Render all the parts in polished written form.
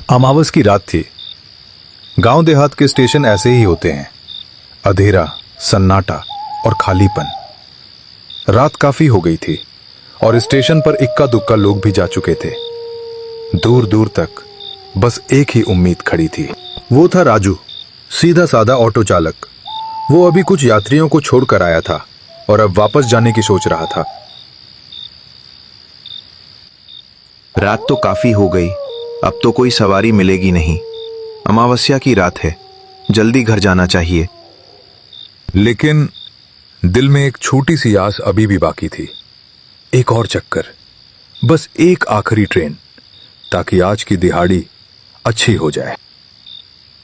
अमावस की रात थी। गांव देहात के स्टेशन ऐसे ही होते हैं, अंधेरा, सन्नाटा और खालीपन। रात काफी हो गई थी और स्टेशन पर इक्का दुक्का लोग भी जा चुके थे। दूर दूर तक बस एक ही उम्मीद खड़ी थी। वो था राजू, सीधा साधा ऑटो चालक। वो अभी कुछ यात्रियों को छोड़कर आया था और अब वापस जाने की सोच रहा था। रात तो काफी हो गई, अब तो कोई सवारी मिलेगी नहीं। अमावस्या की रात है, जल्दी घर जाना चाहिए। लेकिन दिल में एक छोटी सी आस अभी भी बाकी थी। एक और चक्कर, बस एक आखिरी ट्रेन, ताकि आज की दिहाड़ी अच्छी हो जाए।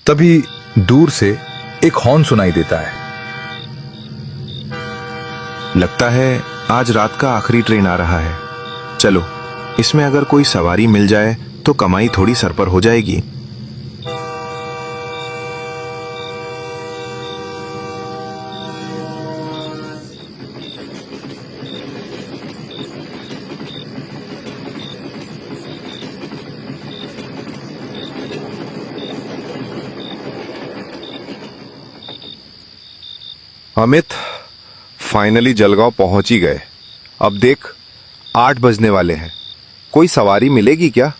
तभी दूर से एक हॉर्न सुनाई देता है। लगता है आज रात का आखिरी ट्रेन आ रहा है। चलो, इसमें अगर कोई सवारी मिल जाए तो कमाई थोड़ी सर पर हो जाएगी। अमित, फाइनली जलगांव पहुंच ही गए। अब देख, 8 बजने वाले हैं। कोई सवारी मिलेगी क्या,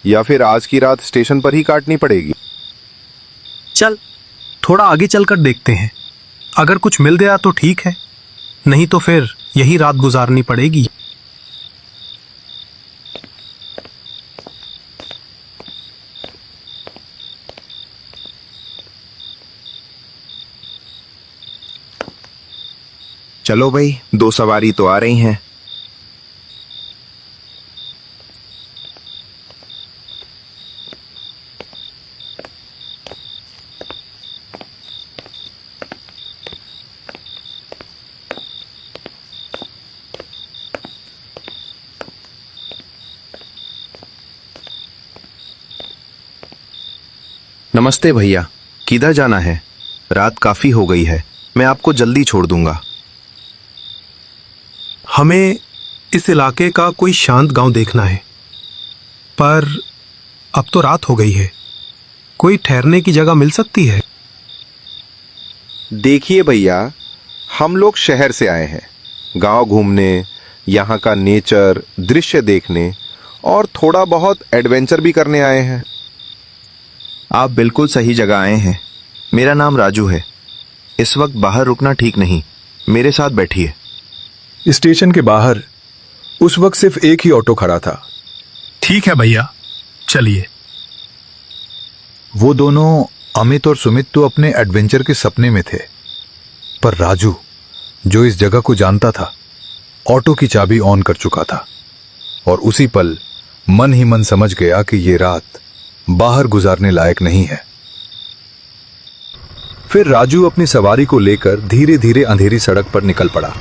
या फिर आज की रात स्टेशन पर ही काटनी पड़ेगी? चल, थोड़ा आगे चलकर देखते हैं। अगर कुछ मिल गया तो ठीक है, नहीं तो फिर यही रात गुजारनी पड़ेगी। चलो भाई, 2 सवारी तो आ रही हैं। नमस्ते भैया, किधर जाना है? रात काफी हो गई है, मैं आपको जल्दी छोड़ दूंगा। हमें इस इलाके का कोई शांत गांव देखना है, पर अब तो रात हो गई है। कोई ठहरने की जगह मिल सकती है? देखिए भैया, हम लोग शहर से आए हैं, गांव घूमने, यहाँ का नेचर, दृश्य देखने और थोड़ा बहुत एडवेंचर भी करने आए हैं। आप बिल्कुल सही जगह आए हैं। मेरा नाम राजू है। इस वक्त बाहर रुकना ठीक नहीं, मेरे साथ बैठिए। स्टेशन के बाहर उस वक्त सिर्फ एक ही ऑटो खड़ा था। ठीक है भैया, चलिए। वो दोनों, अमित और सुमित, तो अपने एडवेंचर के सपने में थे, पर राजू, जो इस जगह को जानता था, ऑटो की चाबी ऑन कर चुका था और उसी पल मन ही मन समझ गया कि ये रात बाहर गुजारने लायक नहीं है। फिर राजू अपनी सवारी को लेकर धीरे धीरे अंधेरी सड़क पर निकल पड़ा।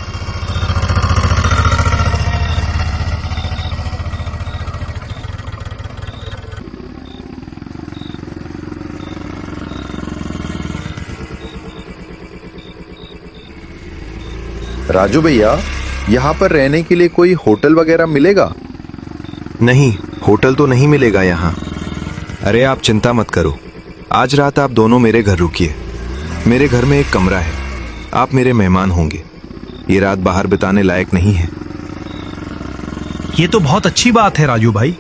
राजू भैया, यहाँ पर रहने के लिए कोई होटल वगैरह मिलेगा? नहीं, होटल तो नहीं मिलेगा यहाँ। अरे आप चिंता मत करो, आज रात आप दोनों मेरे घर रुकिए। मेरे घर में एक कमरा है, आप मेरे मेहमान होंगे। ये रात बाहर बिताने लायक नहीं है। ये तो बहुत अच्छी बात है राजू भाई,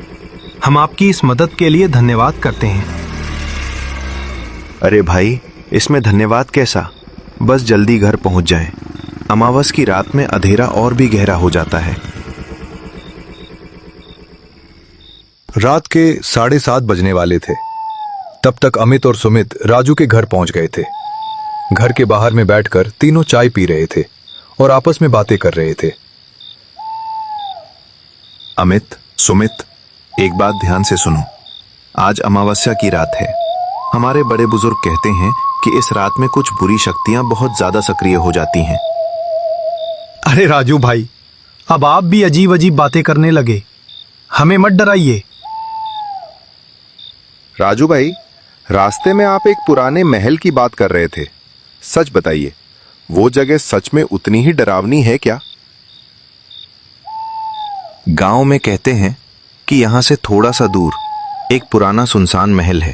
हम आपकी इस मदद के लिए धन्यवाद करते हैं। अरे भाई, इसमें धन्यवाद कैसा, बस जल्दी घर पहुंच जाएं। अमावस की रात में अंधेरा और भी गहरा हो जाता है। रात के 7:30 बजने वाले थे। तब तक अमित और सुमित राजू के घर पहुंच गए थे। घर के बाहर में बैठकर तीनों चाय पी रहे थे और आपस में बातें कर रहे थे। अमित, सुमित, एक बात ध्यान से सुनो। आज अमावस्या की रात है। हमारे बड़े बुजुर्ग कहते हैं कि इस रात में कुछ बुरी शक्तियां बहुत ज्यादा सक्रिय हो जाती हैं। अरे राजू भाई, अब आप भी अजीब अजीब बातें करने लगे, हमें मत डराइए। राजू भाई, रास्ते में आप एक पुराने महल की बात कर रहे थे। सच बताइए, वो जगह सच में उतनी ही डरावनी है क्या? गांव में कहते हैं कि यहां से थोड़ा सा दूर एक पुराना सुनसान महल है।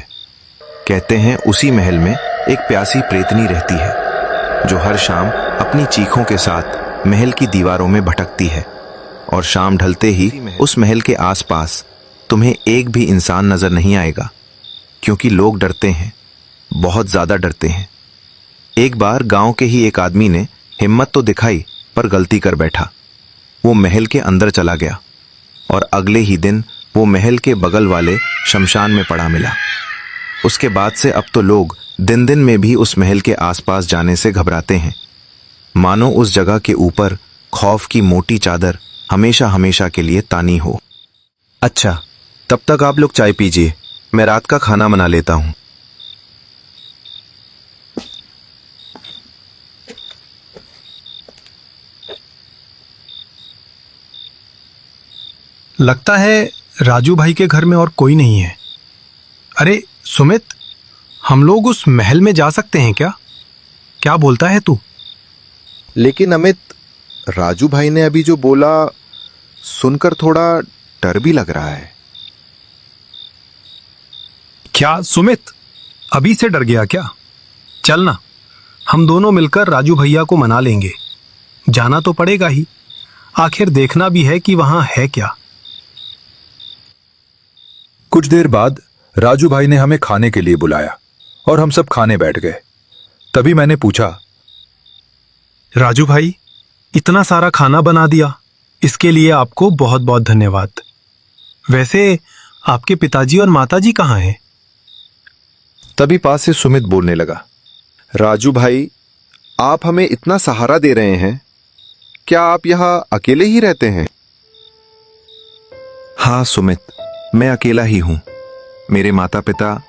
कहते हैं उसी महल में एक प्यासी प्रेतनी रहती है जो हर शाम अपनी चीखों के साथ महल की दीवारों में भटकती है, और शाम ढलते ही उस महल के आसपास तुम्हें एक भी इंसान नजर नहीं आएगा, क्योंकि लोग डरते हैं, बहुत ज्यादा डरते हैं। एक बार गांव के ही एक आदमी ने हिम्मत तो दिखाई पर गलती कर बैठा। वो महल के अंदर चला गया और अगले ही दिन वो महल के बगल वाले शमशान में पड़ा मिला। उसके बाद से अब तो लोग दिन दिन में भी उस महल के आसपास जाने से घबराते हैं, मानो उस जगह के ऊपर खौफ की मोटी चादर हमेशा हमेशा के लिए तानी हो। अच्छा, तब तक आप लोग चाय पीजिए, मैं रात का खाना बना लेता हूं। लगता है राजू भाई के घर में और कोई नहीं है। अरे सुमित, हम लोग उस महल में जा सकते हैं क्या? क्या बोलता है तू? लेकिन अमित, राजू भाई ने अभी जो बोला सुनकर थोड़ा डर भी लग रहा है। क्या सुमित, अभी से डर गया क्या? चल ना, हम दोनों मिलकर राजू भैया को मना लेंगे। जाना तो पड़ेगा ही, आखिर देखना भी है कि वहां है क्या। कुछ देर बाद राजू भाई ने हमें खाने के लिए बुलाया और हम सब खाने बैठ गए। तभी मैंने पूछा, राजू भाई, इतना सारा खाना बना दिया, इसके लिए आपको बहुत बहुत धन्यवाद। वैसे आपके पिताजी और माताजी कहाँ हैं? तभी पास से सुमित बोलने लगा, राजू भाई, आप हमें इतना सहारा दे रहे हैं, क्या आप यहां अकेले ही रहते हैं? हाँ सुमित, मैं अकेला ही हूं। मेरे माता पिता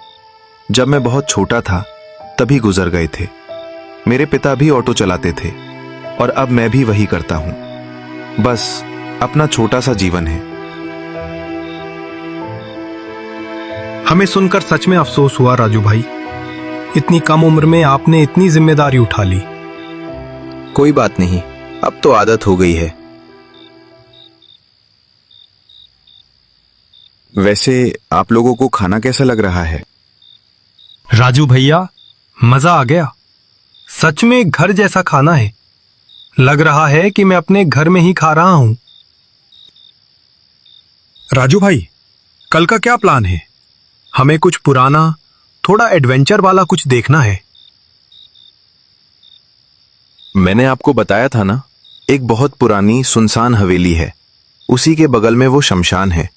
जब मैं बहुत छोटा था तभी गुजर गए थे। मेरे पिता भी ऑटो चलाते थे और अब मैं भी वही करता हूं। बस अपना छोटा सा जीवन है। हमें सुनकर सच में अफसोस हुआ राजू भाई। इतनी कम उम्र में आपने इतनी जिम्मेदारी उठा ली। कोई बात नहीं, अब तो आदत हो गई है। वैसे आप लोगों को खाना कैसा लग रहा है? राजू भैया, मजा आ गया। सच में घर जैसा खाना है। लग रहा है कि मैं अपने घर में ही खा रहा हूं। राजू भाई, कल का क्या प्लान है? हमें कुछ पुराना, थोड़ा एडवेंचर वाला कुछ देखना है। मैंने आपको बताया था ना, एक बहुत पुरानी सुनसान हवेली है, उसी के बगल में वो शमशान है।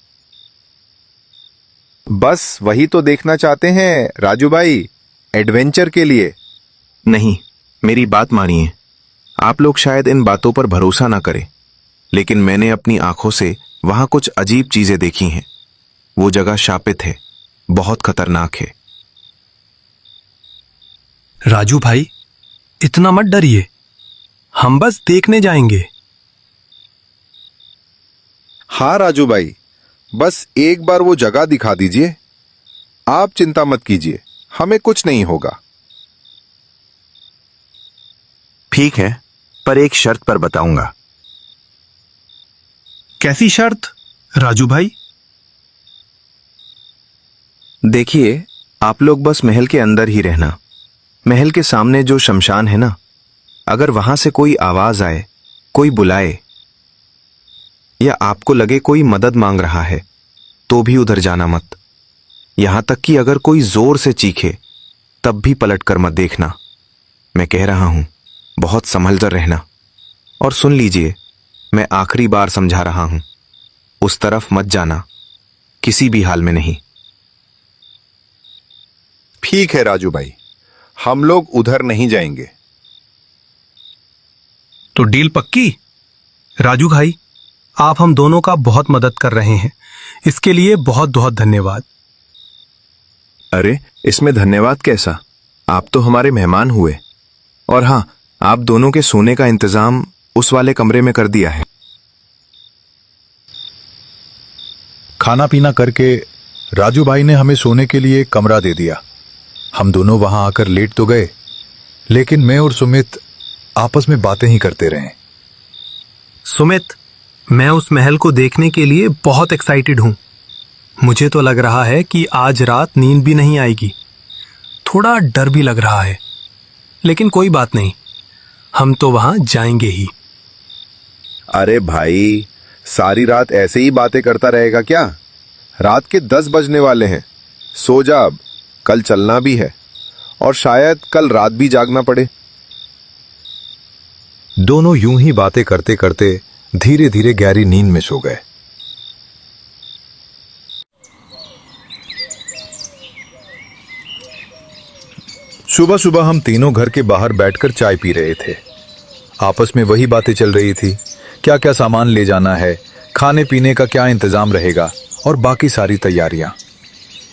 बस वही तो देखना चाहते हैं राजू भाई, एडवेंचर के लिए। नहीं, मेरी बात मानिए। आप लोग शायद इन बातों पर भरोसा ना करें, लेकिन मैंने अपनी आंखों से वहां कुछ अजीब चीजें देखी हैं। वो जगह शापित है, बहुत खतरनाक है। राजू भाई, इतना मत डरिए, हम बस देखने जाएंगे। हाँ राजू भाई, बस एक बार वो जगह दिखा दीजिए। आप चिंता मत कीजिए, हमें कुछ नहीं होगा। ठीक है, पर एक शर्त पर बताऊंगा। कैसी शर्त राजू भाई? देखिए, आप लोग बस महल के अंदर ही रहना। महल के सामने जो शमशान है ना, अगर वहां से कोई आवाज आए, कोई बुलाए, या आपको लगे कोई मदद मांग रहा है, तो भी उधर जाना मत। यहां तक कि अगर कोई जोर से चीखे तब भी पलट कर मत देखना। मैं कह रहा हूं, बहुत संभल कर रहना। और सुन लीजिए, मैं आखिरी बार समझा रहा हूं, उस तरफ मत जाना, किसी भी हाल में नहीं। ठीक है राजू भाई, हम लोग उधर नहीं जाएंगे। तो डील पक्की? राजू भाई, आप हम दोनों का बहुत मदद कर रहे हैं, इसके लिए बहुत बहुत धन्यवाद। अरे, इसमें धन्यवाद कैसा? आप तो हमारे मेहमान हुए। और हां, आप दोनों के सोने का इंतजाम उस वाले कमरे में कर दिया है। खाना पीना करके राजू भाई ने हमें सोने के लिए एक कमरा दे दिया। हम दोनों वहां आकर लेट तो गए, लेकिन मैं और सुमित आपस में बातें ही करते रहे। सुमित, मैं उस महल को देखने के लिए बहुत एक्साइटेड हूं। मुझे तो लग रहा है कि आज रात नींद भी नहीं आएगी। थोड़ा डर भी लग रहा है, लेकिन कोई बात नहीं, हम तो वहां जाएंगे ही। अरे भाई, सारी रात ऐसे ही बातें करता रहेगा क्या? रात के 10 बजने वाले हैं। सो जा अब, कल चलना भी है और शायद कल रात भी जागना पड़े। दोनों यूं ही बातें करते करते धीरे धीरे गहरी नींद में सो गए। सुबह सुबह हम तीनों घर के बाहर बैठकर चाय पी रहे थे। आपस में वही बातें चल रही थी, क्या क्या सामान ले जाना है, खाने पीने का क्या इंतजाम रहेगा और बाकी सारी तैयारियां।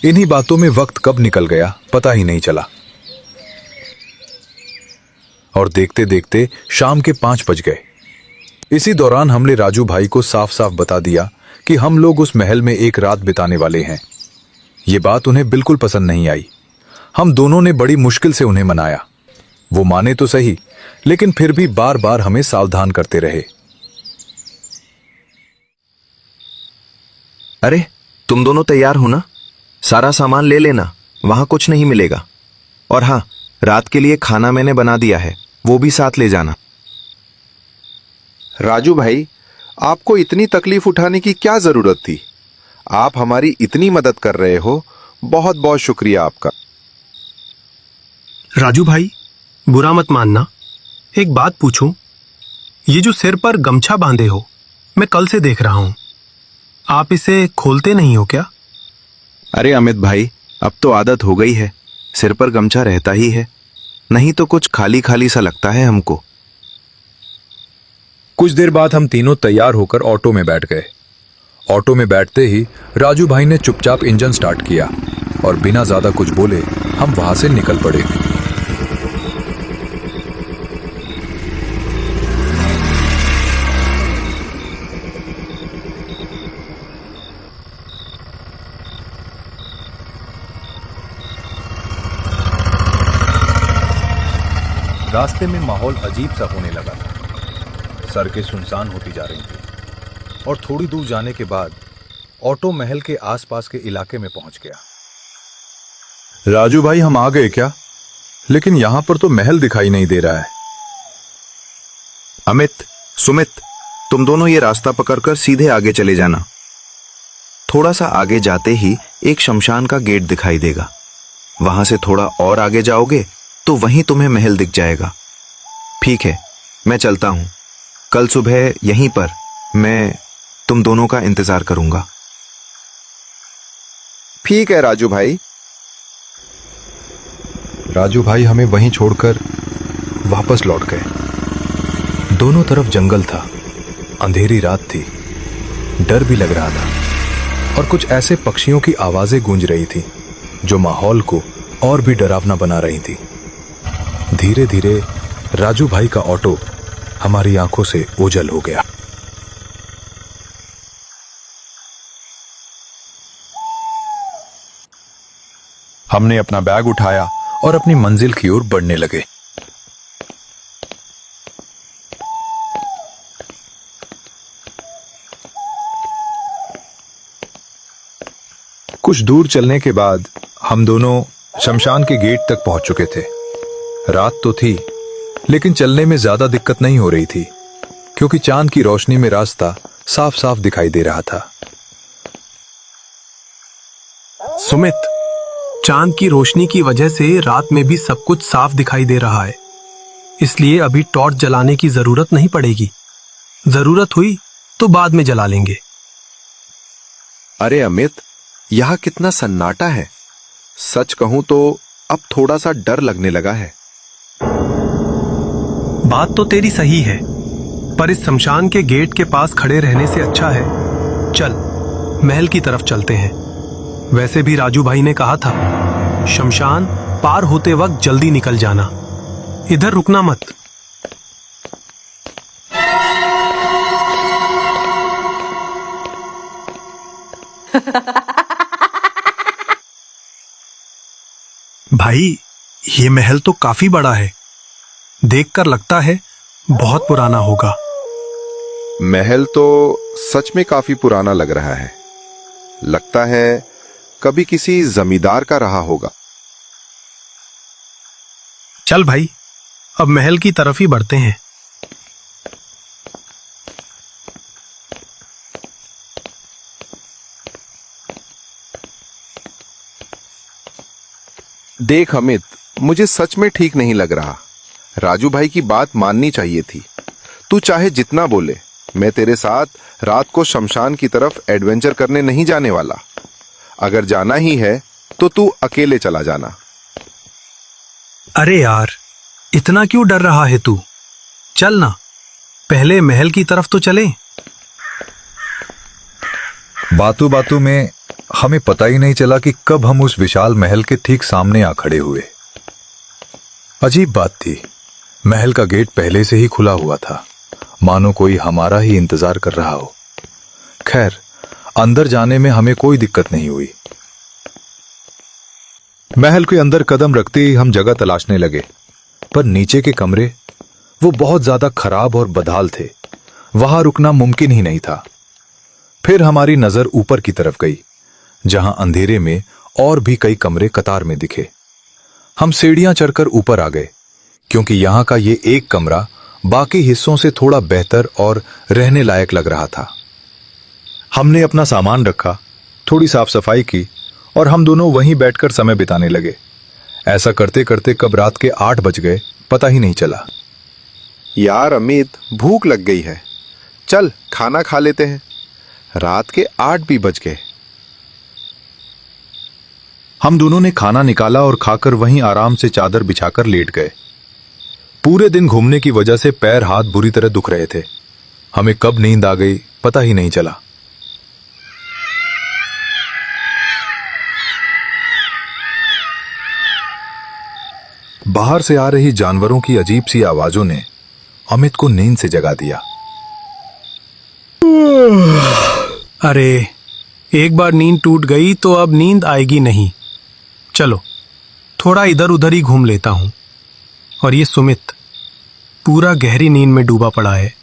इन्हीं बातों में वक्त कब निकल गया पता ही नहीं चला और देखते देखते शाम के 5 बज गए। इसी दौरान हमने राजू भाई को साफ साफ बता दिया कि हम लोग उस महल में एक रात बिताने वाले हैं। ये बात उन्हें बिल्कुल पसंद नहीं आई। हम दोनों ने बड़ी मुश्किल से उन्हें मनाया। वो माने तो सही, लेकिन फिर भी बार बार हमें सावधान करते रहे। अरे तुम दोनों तैयार हो ना? सारा सामान ले लेना, वहां कुछ नहीं मिलेगा। और हाँ, रात के लिए खाना मैंने बना दिया है, वो भी साथ ले जाना। राजू भाई, आपको इतनी तकलीफ उठाने की क्या जरूरत थी? आप हमारी इतनी मदद कर रहे हो, बहुत बहुत शुक्रिया आपका। राजू भाई, बुरा मत मानना, एक बात पूछूं? ये जो सिर पर गमछा बांधे हो, मैं कल से देख रहा हूं, आप इसे खोलते नहीं हो क्या? अरे अमित भाई, अब तो आदत हो गई है, सिर पर गमछा रहता ही है, नहीं तो कुछ खाली खाली सा लगता है हमको। कुछ देर बाद हम तीनों तैयार होकर ऑटो में बैठ गए। ऑटो में बैठते ही राजू भाई ने चुपचाप इंजन स्टार्ट किया और बिना ज्यादा कुछ बोले हम वहां से निकल पड़े। रास्ते में माहौल अजीब सा होने लगा था। सड़कें सुनसान होती जा रही थी और थोड़ी दूर जाने के बाद ऑटो महल के आसपास के इलाके में पहुंच गया। राजू भाई, हम आ गए क्या? लेकिन यहां पर तो महल दिखाई नहीं दे रहा है। अमित, सुमित, तुम दोनों ये रास्ता पकड़कर सीधे आगे चले जाना। थोड़ा सा आगे जाते ही एक शमशान का गेट दिखाई देगा। वहां से थोड़ा और आगे जाओगे तो वहीं तुम्हें महल दिख जाएगा। ठीक है, मैं चलता हूं। कल सुबह यहीं पर मैं तुम दोनों का इंतजार करूंगा। ठीक है राजू भाई। राजू भाई हमें वहीं छोड़कर वापस लौट गए। दोनों तरफ जंगल था, अंधेरी रात थी, डर भी लग रहा था और कुछ ऐसे पक्षियों की आवाजें गूंज रही थी जो माहौल को और भी डरावना बना रही थी। धीरे धीरे राजू भाई का ऑटो हमारी आंखों से ओझल हो गया। हमने अपना बैग उठाया और अपनी मंजिल की ओर बढ़ने लगे। कुछ दूर चलने के बाद हम दोनों शमशान के गेट तक पहुंच चुके थे। रात तो थी, लेकिन चलने में ज्यादा दिक्कत नहीं हो रही थी क्योंकि चांद की रोशनी में रास्ता साफ साफ दिखाई दे रहा था। सुमित, चांद की रोशनी की वजह से रात में भी सब कुछ साफ दिखाई दे रहा है, इसलिए अभी टॉर्च जलाने की जरूरत नहीं पड़ेगी। जरूरत हुई तो बाद में जला लेंगे। अरे अमित, यहां कितना सन्नाटा है। सच कहूं तो अब थोड़ा सा डर लगने लगा है। बात तो तेरी सही है, पर इस शमशान के गेट के पास खड़े रहने से अच्छा है चल महल की तरफ चलते हैं। वैसे भी राजू भाई ने कहा था, शमशान पार होते वक्त जल्दी निकल जाना, इधर रुकना मत। भाई, ये महल तो काफी बड़ा है, देखकर लगता है बहुत पुराना होगा। महल तो सच में काफी पुराना लग रहा है। लगता है कभी किसी जमींदार का रहा होगा। चल भाई, अब महल की तरफ ही बढ़ते हैं। देख अमित, मुझे सच में ठीक नहीं लग रहा। राजू भाई की बात माननी चाहिए थी। तू चाहे जितना बोले, मैं तेरे साथ रात को शमशान की तरफ एडवेंचर करने नहीं जाने वाला। अगर जाना ही है तो तू अकेले चला जाना। अरे यार, इतना क्यों डर रहा है तू? चल ना, पहले महल की तरफ तो चले। बातों बातों में हमें पता ही नहीं चला कि कब हम उस विशाल महल के ठीक सामने आ खड़े हुए। अजीब बात थी, महल का गेट पहले से ही खुला हुआ था, मानो कोई हमारा ही इंतजार कर रहा हो। खैर, अंदर जाने में हमें कोई दिक्कत नहीं हुई। महल के अंदर कदम रखते ही हम जगह तलाशने लगे, पर नीचे के कमरे वो बहुत ज्यादा खराब और बदहाल थे, वहां रुकना मुमकिन ही नहीं था। फिर हमारी नजर ऊपर की तरफ गई, जहां अंधेरे में और भी कई कमरे कतार में दिखे। हम सीढ़ियां चढ़कर ऊपर आ गए, क्योंकि यहां का ये एक कमरा बाकी हिस्सों से थोड़ा बेहतर और रहने लायक लग रहा था। हमने अपना सामान रखा, थोड़ी साफ सफाई की और हम दोनों वहीं बैठकर समय बिताने लगे। ऐसा करते करते कब रात के 8 बज गए पता ही नहीं चला। यार अमित, भूख लग गई है, चल खाना खा लेते हैं। रात के 8 भी बज गए। हम दोनों ने खाना निकाला और खाकर वहीं आराम से चादर बिछाकर लेट गए। पूरे दिन घूमने की वजह से पैर हाथ बुरी तरह दुख रहे थे। हमें कब नींद आ गई पता ही नहीं चला। बाहर से आ रही जानवरों की अजीब सी आवाजों ने अमित को नींद से जगा दिया। अरे, एक बार नींद टूट गई तो अब नींद आएगी नहीं। चलो, थोड़ा इधर उधर ही घूम लेता हूं। और ये सुमित पूरा गहरी नींद में डूबा पड़ा है।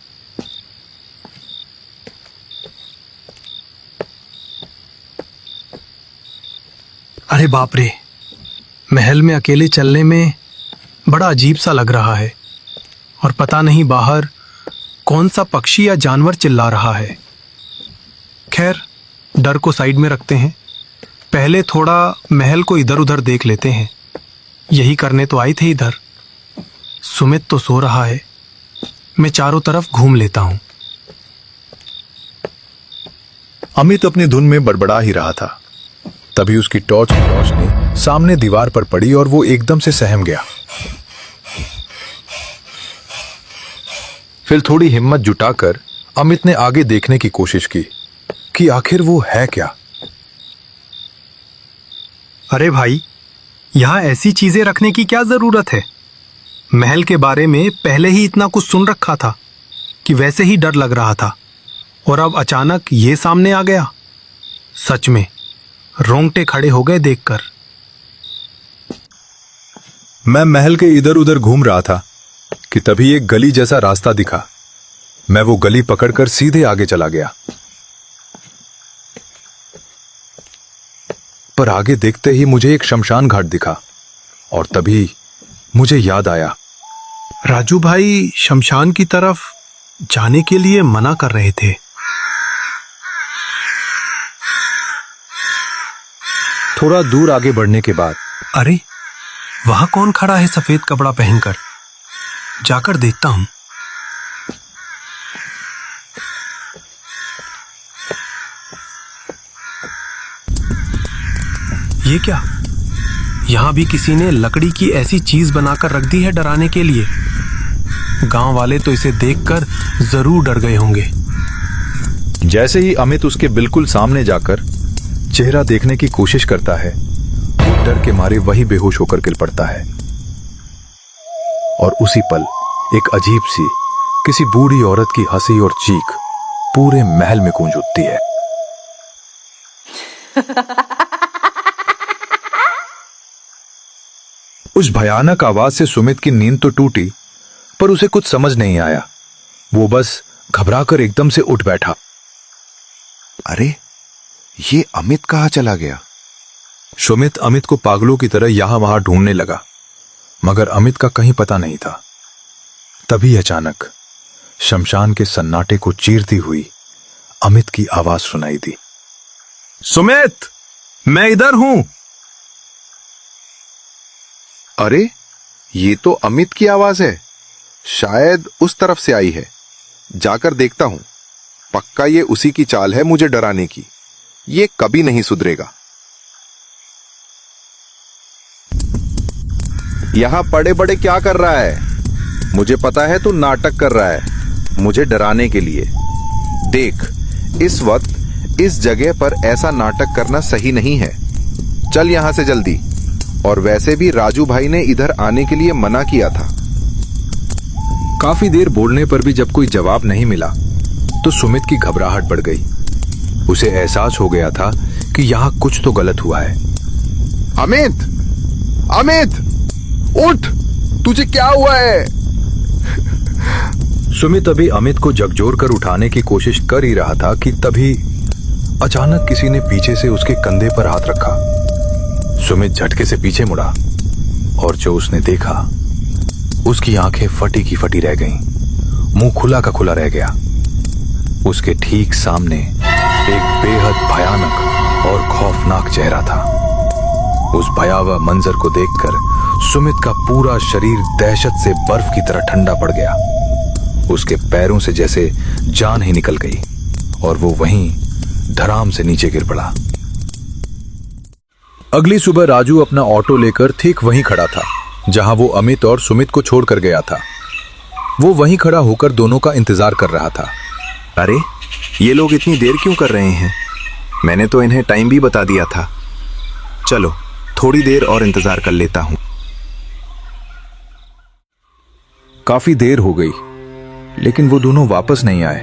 अरे बाप रे, महल में अकेले चलने में बड़ा अजीब सा लग रहा है, और पता नहीं बाहर कौन सा पक्षी या जानवर चिल्ला रहा है। खैर, डर को साइड में रखते हैं, पहले थोड़ा महल को इधर उधर देख लेते हैं। यही करने तो आए थे इधर। सुमित तो सो रहा है, मैं चारों तरफ घूम लेता हूं। अमित अपनी धुन में बड़बड़ा ही रहा था, तभी उसकी टॉर्च की रोशनी सामने दीवार पर पड़ी और वो एकदम से सहम गया। फिर थोड़ी हिम्मत जुटाकर अमित ने आगे देखने की कोशिश की कि आखिर वो है क्या। अरे भाई, यहां ऐसी चीजें रखने की क्या जरूरत है? महल के बारे में पहले ही इतना कुछ सुन रखा था कि वैसे ही डर लग रहा था, और अब अचानक ये सामने आ गया। सच में रोंगटे खड़े हो गए देखकर। मैं महल के इधर उधर घूम रहा था कि तभी एक गली जैसा रास्ता दिखा। मैं वो गली पकड़कर सीधे आगे चला गया, पर आगे देखते ही मुझे एक शमशान घाट दिखा और तभी मुझे याद आया। राजू भाई शमशान की तरफ जाने के लिए मना कर रहे थे। थोड़ा दूर आगे बढ़ने के बाद अरे, वहां कौन खड़ा है सफेद कपड़ा पहनकर? जाकर देखता हूं। ये क्या? यहां भी किसी ने लकड़ी की ऐसी चीज बनाकर रख दी है डराने के लिए। गांव वाले तो इसे देखकर जरूर डर गए होंगे। जैसे ही अमित उसके बिल्कुल सामने जाकर चेहरा देखने की कोशिश करता है, वो डर के मारे वही बेहोश होकर गिर पड़ता है। और उसी पल एक अजीब सी किसी बूढ़ी औरत की हंसी और चीख पूरे महल में गूंज उठती है। उस भयानक आवाज से सुमित की नींद तो टूटी, पर उसे कुछ समझ नहीं आया। वो बस घबराकर एकदम से उठ बैठा। अरे, ये अमित कहाँ चला गया? सुमित अमित को पागलों की तरह यहां वहां ढूंढने लगा, मगर अमित का कहीं पता नहीं था। तभी अचानक शमशान के सन्नाटे को चीरती हुई अमित की आवाज सुनाई दी। सुमित, मैं इधर हूं। अरे, ये तो अमित की आवाज है। शायद उस तरफ से आई है। जाकर देखता हूं। पक्का ये उसी की चाल है मुझे डराने की। ये कभी नहीं सुधरेगा। यहां पड़े पड़े क्या कर रहा है? मुझे पता है तू नाटक कर रहा है मुझे डराने के लिए। देख, इस वक्त इस जगह पर ऐसा नाटक करना सही नहीं है। चल यहां से जल्दी। और वैसे भी राजू भाई ने इधर आने के लिए मना किया था। काफी देर बोलने पर भी जब कोई जवाब नहीं मिला तो सुमित की घबराहट बढ़ गई। उसे एहसास हो गया था कि यहां कुछ तो गलत हुआ है। अमित, अमित, उठ! तुझे क्या हुआ है? सुमित अभी अमित को झकझोर कर उठाने की कोशिश कर ही रहा था कि तभी अचानक किसी ने पीछे से उसके कंधे पर हाथ रखा। सुमित झटके से पीछे मुड़ा और जो उसने देखा, उसकी आंखें फटी की फटी रह गईं, मुंह खुला का खुला रह गया। उसके ठीक सामने एक बेहद भयानक और खौफनाक चेहरा था। उस भयावह मंजर को देखकर सुमित का पूरा शरीर दहशत से बर्फ की तरह ठंडा पड़ गया। उसके पैरों से जैसे जान ही निकल गई और वो वहीं धड़ाम से नीचे गिर पड़ा। अगली सुबह राजू अपना ऑटो लेकर ठीक वहीं खड़ा था जहां वो अमित और सुमित को छोड़कर गया था। वो वहीं खड़ा होकर दोनों का इंतजार कर रहा था। अरे, ये लोग इतनी देर क्यों कर रहे हैं? मैंने तो इन्हें टाइम भी बता दिया था। चलो, थोड़ी देर और इंतजार कर लेता हूं। काफी देर हो गई लेकिन वो दोनों वापस नहीं आए।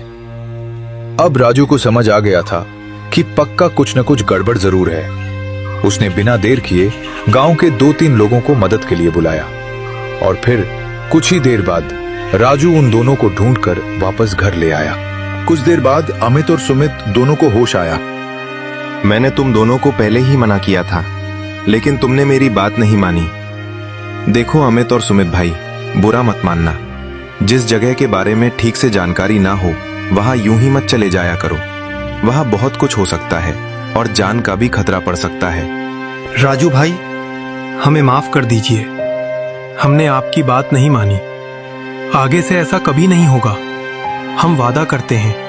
अब राजू को समझ आ गया था कि पक्का कुछ न कुछ गड़बड़ जरूर है। उसने बिना देर किए गांव के 2-3 लोगों को मदद के लिए बुलाया और फिर कुछ ही देर बाद राजू उन दोनों को ढूंढकर वापस घर ले आया। कुछ देर बाद अमित और सुमित दोनों को होश आया। मैंने तुम दोनों को पहले ही मना किया था, लेकिन तुमने मेरी बात नहीं मानी। देखो अमित और सुमित भाई, बुरा मत मानना। जिस जगह के बारे में ठीक से जानकारी ना हो वहां यूं ही मत चले जाया करो। वहां बहुत कुछ हो सकता है और जान का भी खतरा पड़ सकता है। राजू भाई, हमें माफ कर दीजिए। हमने आपकी बात नहीं मानी। आगे से ऐसा कभी नहीं होगा। हम वादा करते हैं